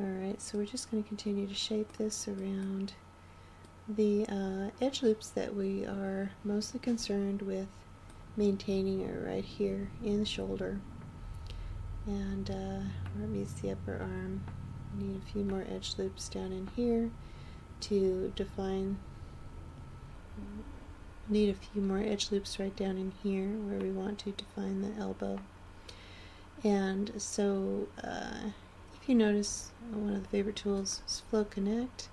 Alright, so we're just going to continue to shape this around the edge loops that we are mostly concerned with maintaining are right here in the shoulder. And where it meets the upper arm, we need a few more edge loops down in here to define. Need a few more edge loops right down in here where we want to define the elbow. And so if you notice, one of the favorite tools is Flow Connect,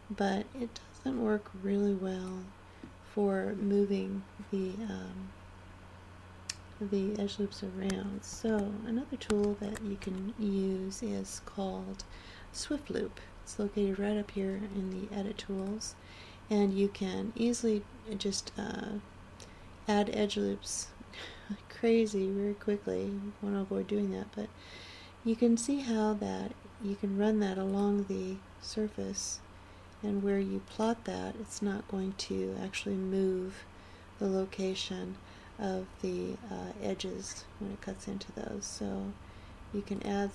but it doesn't work really well for moving the edge loops around. So another tool that you can use is called Swift Loop. It's located right up here in the Edit Tools, and you can easily just add edge loops crazy very quickly. You want to avoid doing that, but you can see how that you can run that along the surface, and where you plot that, it's not going to actually move the location of the edges when it cuts into those. So you can add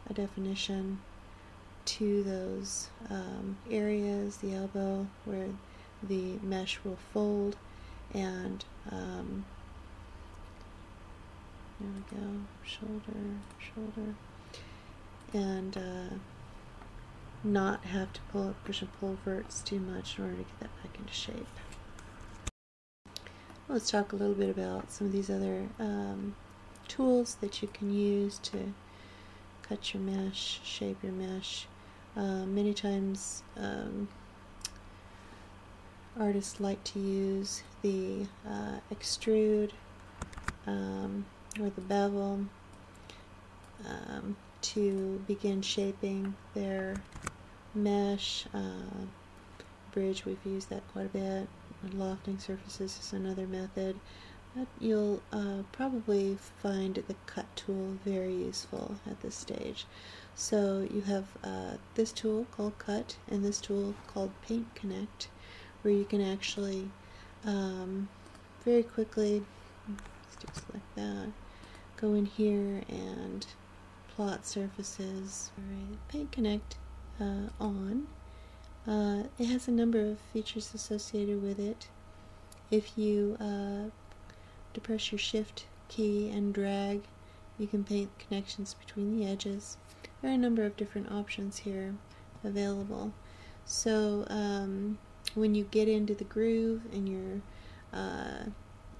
a definition to those areas, the elbow where the mesh will fold, and there we go, shoulder, and not have to push and pull verts too much in order to get that back into shape. Let's talk a little bit about some of these other tools that you can use to cut your mesh, shape your mesh. Many times artists like to use the extrude or the bevel to begin shaping their mesh. Bridge, we've used that quite a bit. Lofting surfaces is another method. But you'll probably find the cut tool very useful at this stage. So you have this tool called Cut and this tool called Paint Connect, where you can actually very quickly, just like that, go in here and plot surfaces. Alright, Paint Connect on. It has a number of features associated with it. If you depress your Shift key and drag, you can paint connections between the edges. There are a number of different options here available. So when you get into the groove and you're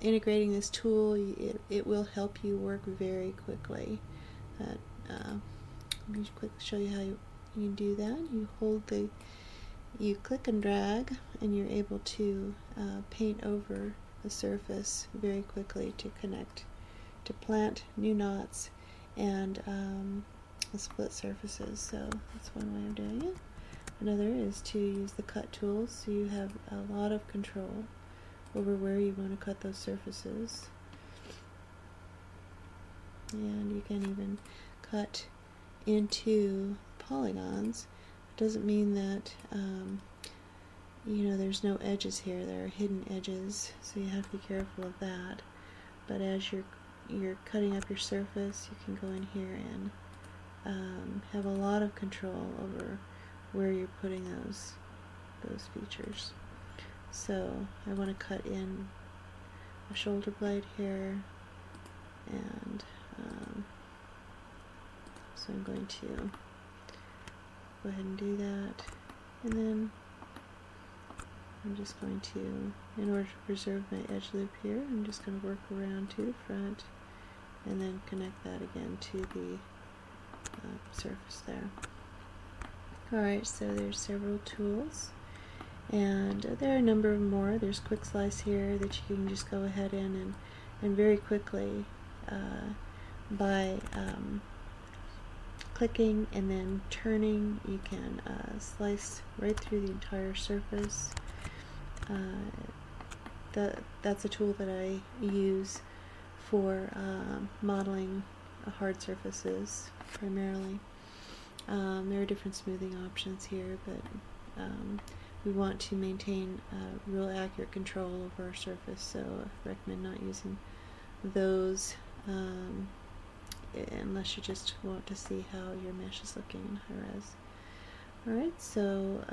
integrating this tool, it will help you work very quickly. Let me quickly show you how you do that. You click and drag, and you're able to paint over the surface very quickly to connect, to plant new knots and split surfaces. So that's one way of doing it. Another is to use the Cut tool, so you have a lot of control over where you want to cut those surfaces. And you can even cut into polygons. It doesn't mean that there's no edges here. There are hidden edges, so you have to be careful of that. But as you're cutting up your surface, you can go in here and have a lot of control over where you're putting those features. So I want to cut in a shoulder blade here, and so I'm going to go ahead and do that, and then I'm just going to, in order to preserve my edge loop here, I'm just going to work around to the front and then connect that again to the surface there. Alright, so there's several tools, and there are a number more. There's Quick Slice here that you can just go ahead in and very quickly by clicking and then turning, you can slice right through the entire surface. That's a tool that I use for modeling hard surfaces primarily. There are different smoothing options here, but we want to maintain real accurate control over our surface, so I recommend not using those unless you just want to see how your mesh is looking in high res. Alright, so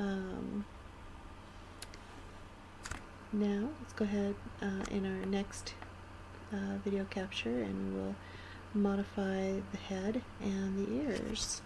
now let's go ahead in our next video capture, and we'll modify the head and the ears.